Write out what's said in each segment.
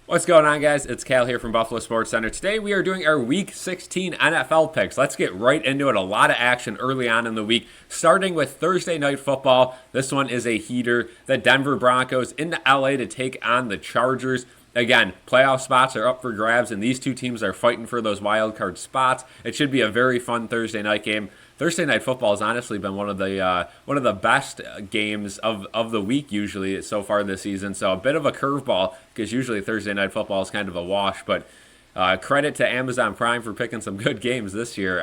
What's going on, guys? It's Cal here from Buffalo Sports Center. Today we are doing our Week 16 NFL picks. Let's get right into it. A lot of action early on in the week, starting with Thursday Night Football. This one is a heater. The Denver Broncos into LA to take on the Chargers. Again, playoff spots are up for grabs, and these two teams are fighting for those wild card spots. It should be a very fun Thursday night game. Thursday Night Football has honestly been one of the best games of the week usually so far this season. So a bit of a curveball because usually Thursday Night Football is kind of a wash. But credit to Amazon Prime for picking some good games this year.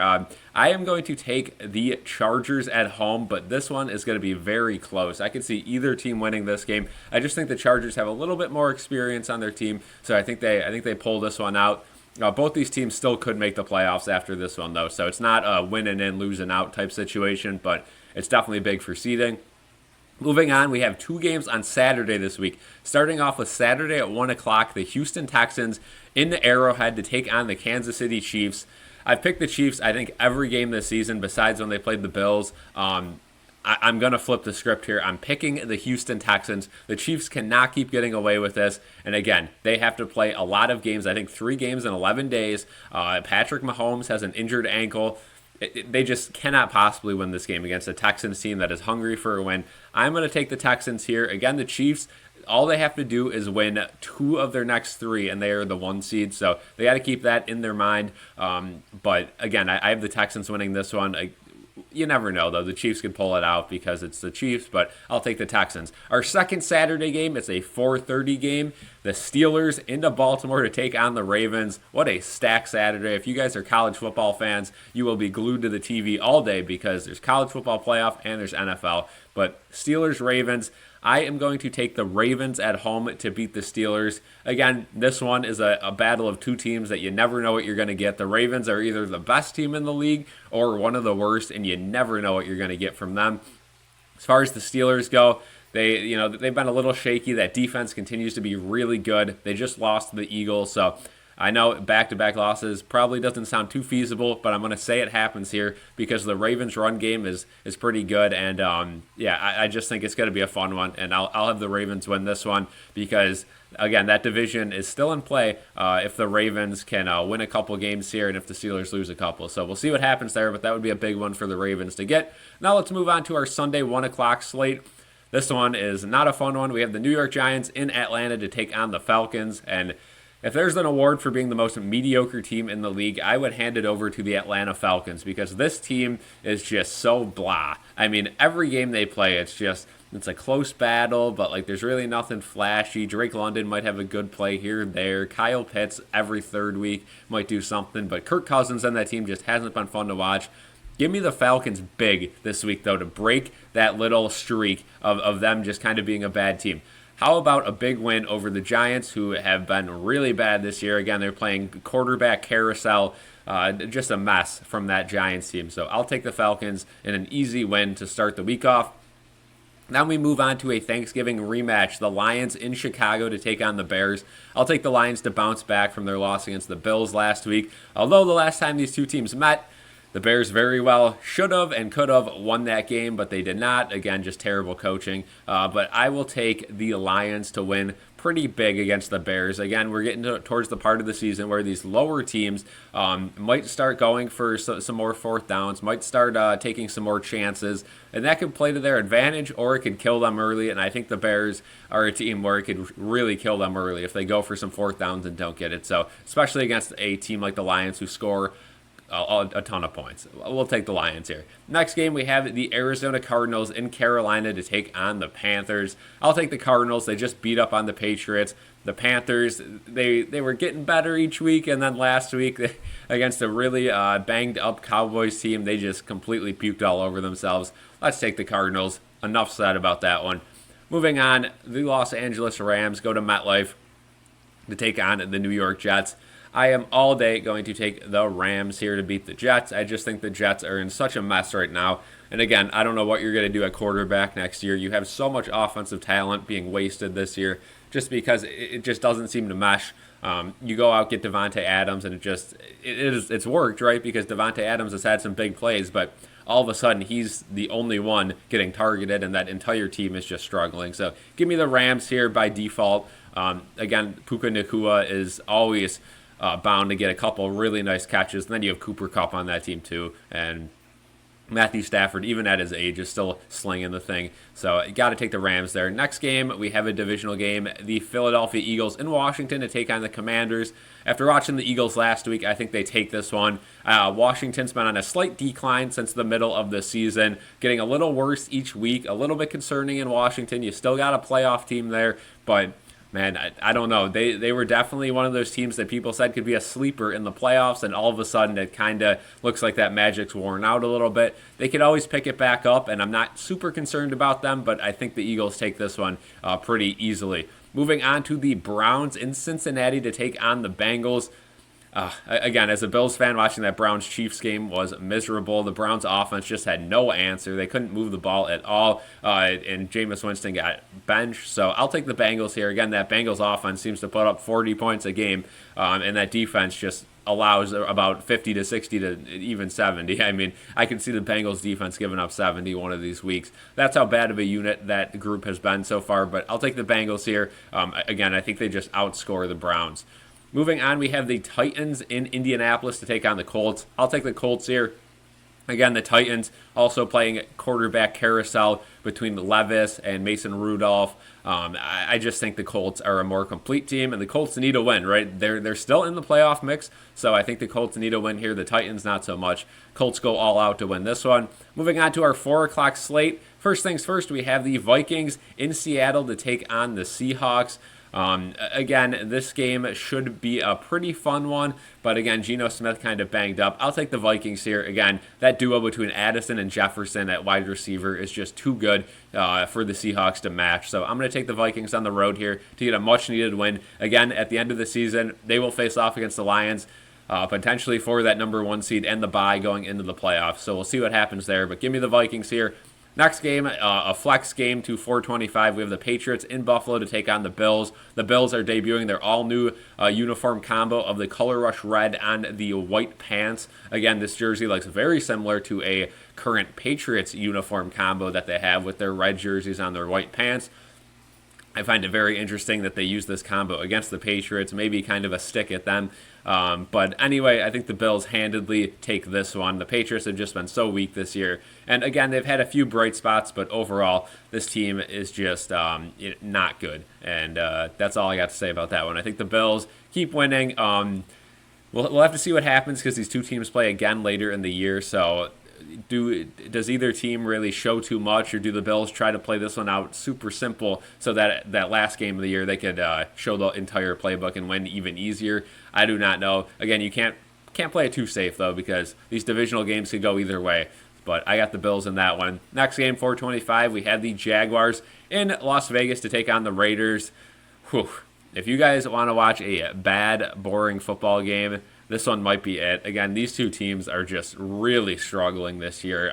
I am going to take the Chargers at home, but this one is going to be very close. I could see either team winning this game. I just think the Chargers have a little bit more experience on their team, so I think they pull this one out. Both these teams still could make the playoffs after this one, though, so it's not a winning in, losing out type situation, but it's definitely big for seeding. Moving on, we have two games on Saturday this week. Starting off with Saturday at 1 o'clock, the Houston Texans in the Arrowhead to take on the Kansas City Chiefs. I've picked the Chiefs, I think, every game this season besides when they played the Bills. I'm going to flip the script here. I'm picking the Houston Texans. The Chiefs cannot keep getting away with this. And again, they have to play a lot of games. I think 3 games in 11 days. Patrick Mahomes has an injured ankle. They just cannot possibly win this game against a Texans team that is hungry for a win. I'm going to take the Texans here. Again, the Chiefs, all they have to do is win 2 of their next 3, and they are the 1 seed. So they got to keep that in their mind. But again, I have the Texans winning this one. You never know, though. The Chiefs could pull it out because it's the Chiefs, but I'll take the Texans. Our second Saturday game, it's a 4:30 game. The Steelers into Baltimore to take on the Ravens. What a stacked Saturday. If you guys are college football fans, you will be glued to the TV all day because there's college football playoff and there's NFL. But Steelers-Ravens, I am going to take the Ravens at home to beat the Steelers. Again, this one is a battle of two teams that you never know what you're going to get. The Ravens are either the best team in the league or one of the worst, and you never know what you're going to get from them. As far as the Steelers go, they've been a little shaky. That defense continues to be really good. They just lost to the Eagles, so I know back-to-back losses probably doesn't sound too feasible, but I'm going to say it happens here because the Ravens' run game is pretty good, and I just think it's going to be a fun one, and I'll have the Ravens win this one because, again, that division is still in play if the Ravens can win a couple games here and if the Steelers lose a couple. So we'll see what happens there, but that would be a big one for the Ravens to get. Now let's move on to our Sunday 1 o'clock slate. This one is not a fun one. We have the New York Giants in Atlanta to take on the Falcons, and if there's an award for being the most mediocre team in the league, I would hand it over to the Atlanta Falcons because this team is just so blah. I mean, every game they play, it's a close battle, but there's really nothing flashy. Drake London might have a good play here and there. Kyle Pitts every third week might do something, but Kirk Cousins and that team just hasn't been fun to watch. Give me the Falcons big this week, though, to break that little streak of them just kind of being a bad team. How about a big win over the Giants, who have been really bad this year? Again, they're playing quarterback carousel. Just a mess from that Giants team. So I'll take the Falcons in an easy win to start the week off. Now we move on to a Thanksgiving rematch. The Lions in Chicago to take on the Bears. I'll take the Lions to bounce back from their loss against the Bills last week. Although the last time these two teams met, the Bears very well should have and could have won that game, but they did not. Again, just terrible coaching. But I will take the Lions to win pretty big against the Bears. Again, we're getting towards the part of the season where these lower teams might start going for some more fourth downs, might start taking some more chances, and that could play to their advantage or it could kill them early. And I think the Bears are a team where it could really kill them early if they go for some fourth downs and don't get it. So especially against a team like the Lions who score a ton of points. We'll take the Lions here. Next game, we have the Arizona Cardinals in Carolina to take on the Panthers. I'll take the Cardinals. They just beat up on the Patriots. The Panthers, they were getting better each week, and then last week against a really banged-up Cowboys team, they just completely puked all over themselves. Let's take the Cardinals. Enough said about that one. Moving on, the Los Angeles Rams go to MetLife to take on the New York Jets. I am all day going to take the Rams here to beat the Jets. I just think the Jets are in such a mess right now. And again, I don't know what you're going to do at quarterback next year. You have so much offensive talent being wasted this year just because it just doesn't seem to mesh. You go out, get Devontae Adams, and it's worked, right? Because Devontae Adams has had some big plays, but all of a sudden he's the only one getting targeted and that entire team is just struggling. So give me the Rams here by default. Again, Puka Nacua is always bound to get a couple really nice catches. And then you have Cooper Kupp on that team too. And Matthew Stafford, even at his age, is still slinging the thing. So you got to take the Rams there. Next game, we have a divisional game. The Philadelphia Eagles in Washington to take on the Commanders. After watching the Eagles last week, I think they take this one. Washington's been on a slight decline since the middle of the season, getting a little worse each week. A little bit concerning in Washington. You still got a playoff team there, but man, I don't know. They were definitely one of those teams that people said could be a sleeper in the playoffs, and all of a sudden it kind of looks like that magic's worn out a little bit. They could always pick it back up, and I'm not super concerned about them, but I think the Eagles take this one pretty easily. Moving on to the Browns in Cincinnati to take on the Bengals. Again, as a Bills fan, watching that Browns-Chiefs game was miserable. The Browns offense just had no answer. They couldn't move the ball at all, and Jameis Winston got benched. So I'll take the Bengals here. Again, that Bengals offense seems to put up 40 points a game, and that defense just allows about 50 to 60 to even 70. I mean, I can see the Bengals defense giving up 70 one of these weeks. That's how bad of a unit that group has been so far, but I'll take the Bengals here. Again, I think they just outscore the Browns. Moving on, we have the Titans in Indianapolis to take on the Colts. I'll take the Colts here. Again, the Titans also playing quarterback carousel between Levis and Mason Rudolph. I just think the Colts are a more complete team, and the Colts need a win, right? They're still in the playoff mix, so I think the Colts need a win here. The Titans, not so much. Colts go all out to win this one. Moving on to our 4 o'clock slate. First things first, we have the Vikings in Seattle to take on the Seahawks. Again, this game should be a pretty fun one, but again, Geno Smith kind of banged up. I'll take the Vikings here. Again, that duo between Addison and Jefferson at wide receiver is just too good for the Seahawks to match. So I'm going to take the Vikings on the road here to get a much-needed win. Again, at the end of the season, they will face off against the Lions, potentially for that number 1 seed and the bye going into the playoffs. So we'll see what happens there, but give me the Vikings here. Next game, a flex game to 425. We have the Patriots in Buffalo to take on the Bills. The Bills are debuting their all-new uniform combo of the Color Rush Red and the white pants. Again, this jersey looks very similar to a current Patriots uniform combo that they have with their red jerseys on their white pants. I find it very interesting that they use this combo against the Patriots, maybe kind of a stick at them. But anyway, I think the Bills handedly take this one. The Patriots have just been so weak this year. And again, they've had a few bright spots, but overall, this team is just not good. And that's all I got to say about that one. I think the Bills keep winning. We'll have to see what happens because these two teams play again later in the year. So does either team really show too much, or do the Bills try to play this one out super simple so that that last game of the year they could show the entire playbook and win even easier? I do not know. Again, you can't play it too safe though, because these divisional games could go either way. But I got the Bills in that one. Next game, 425, we have the Jaguars in Las Vegas to take on the Raiders. Whew. If you guys want to watch a bad, boring football game, this one might be it. Again, these two teams are just really struggling this year.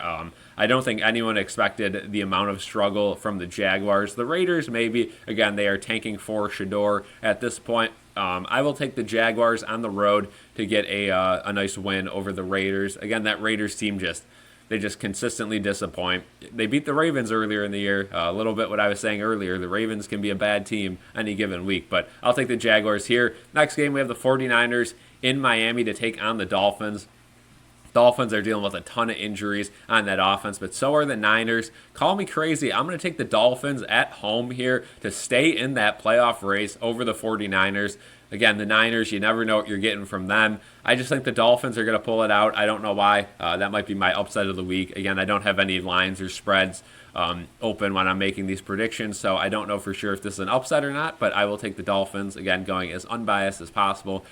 I don't think anyone expected the amount of struggle from the Jaguars. The Raiders, maybe. Again, they are tanking for Shador at this point. I will take the Jaguars on the road to get a nice win over the Raiders. Again, that Raiders team they just consistently disappoint. They beat the Ravens earlier in the year. A little bit what I was saying earlier. The Ravens can be a bad team any given week, but I'll take the Jaguars here. Next game, we have the 49ers in Miami to take on the Dolphins. Dolphins are dealing with a ton of injuries on that offense, but so are the Niners. Call me crazy. I'm going to take the Dolphins at home here to stay in that playoff race over the 49ers. Again, the Niners, you never know what you're getting from them. I just think the Dolphins are going to pull it out. I don't know why. That might be my upset of the week. Again, I don't have any lines or spreads open when I'm making these predictions, so I don't know for sure if this is an upset or not, but I will take the Dolphins, again, going as unbiased as possible.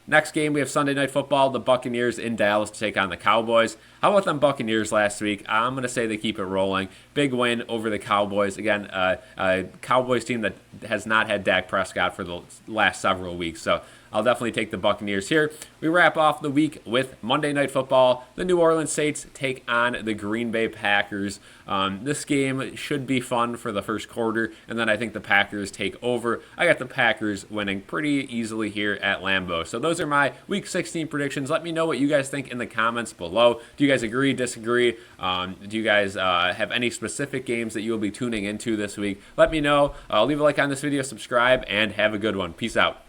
Next game, we have Sunday Night Football, the Buccaneers in Dallas to take on the Cowboys. How about them Buccaneers last week? I'm going to say they keep it rolling. Big win over the Cowboys. Again, a Cowboys team that has not had Dak Prescott for the last several weeks. So I'll definitely take the Buccaneers here. We wrap off the week with Monday Night Football. The New Orleans Saints take on the Green Bay Packers. This game should be fun for the first quarter, and then I think the Packers take over. I got the Packers winning pretty easily here at Lambeau. So those are my Week 16 predictions. Let me know what you guys think in the comments below. Do you guys agree, disagree? Do you guys have any specific games that you will be tuning into this week? Let me know. Leave a like on this video, subscribe, and have a good one. Peace out.